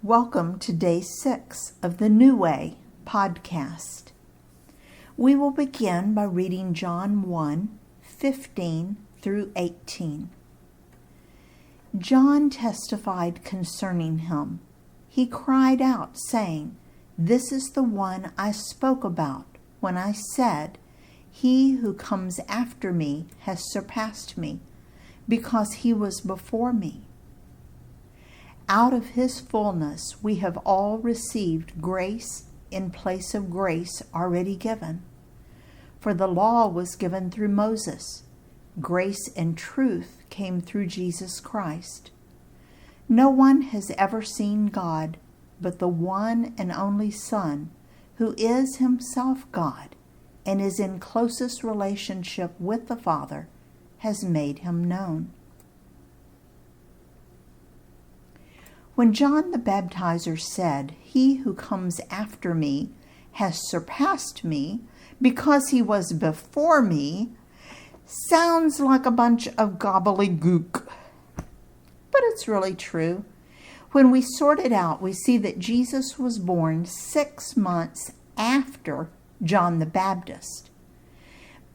Welcome to Day 6 of the New Way podcast. We will begin by reading John 1:15 through 18. John testified concerning him. He cried out, saying, "This is the one I spoke about when I said, 'He who comes after me has surpassed me, because he was before me.' Out of his fullness we have all received grace in place of grace already given. For the law was given through Moses. Grace and truth came through Jesus Christ. No one has ever seen God but the one and only Son, who is himself God and is in closest relationship with the Father, has made him known." When John the Baptizer said, "He who comes after me has surpassed me because he was before me," sounds like a bunch of gobbledygook. But it's really true. When we sort it out, we see that Jesus was born 6 months after John the Baptist.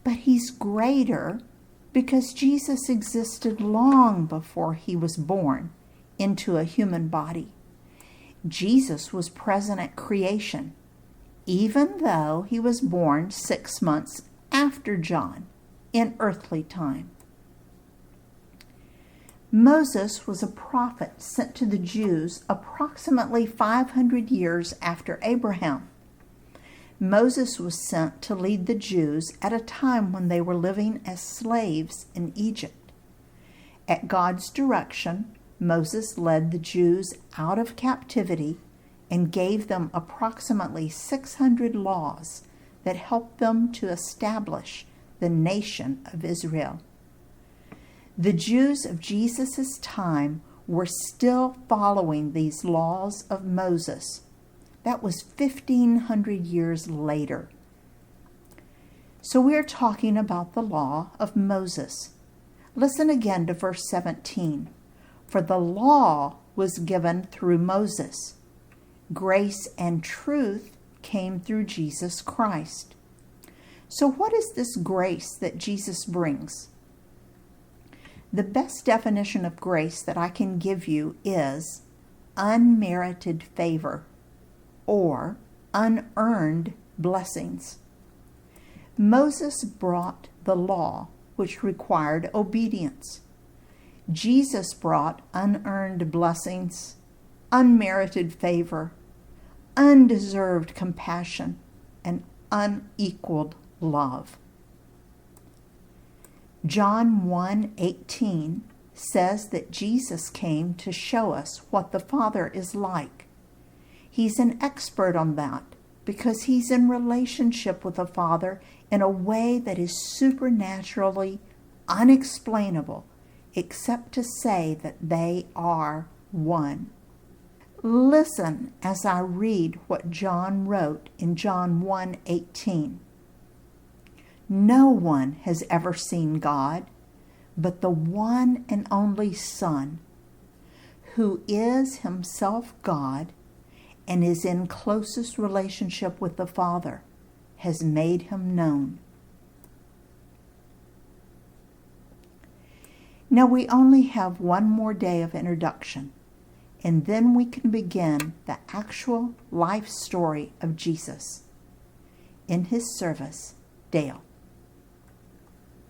But he's greater because Jesus existed long before he was born into a human body. Jesus was present at creation, even though he was born 6 months after John in earthly time. Moses was a prophet sent to the Jews approximately 500 years after Abraham. Moses was sent to lead the Jews at a time when they were living as slaves in Egypt. At God's direction, Moses led the Jews out of captivity and gave them approximately 600 laws that helped them to establish the nation of Israel. The Jews of Jesus' time were still following these laws of Moses. That was 1,500 years later. So we're talking about the law of Moses. Listen again to verse 17. For the law was given through Moses. Grace and truth came through Jesus Christ. So what is this grace that Jesus brings? The best definition of grace that I can give you is unmerited favor or unearned blessings. Moses brought the law, which required obedience. Jesus brought unearned blessings, unmerited favor, undeserved compassion, and unequaled love. John 1:18 says that Jesus came to show us what the Father is like. He's an expert on that because he's in relationship with the Father in a way that is supernaturally unexplainable, except to say that they are one. Listen as I read what John wrote in John 1:18. No one has ever seen God but the one and only Son, who is himself God and is in closest relationship with the Father, has made him known. Now we only have one more day of introduction, and then we can begin the actual life story of Jesus. In his service, Dale.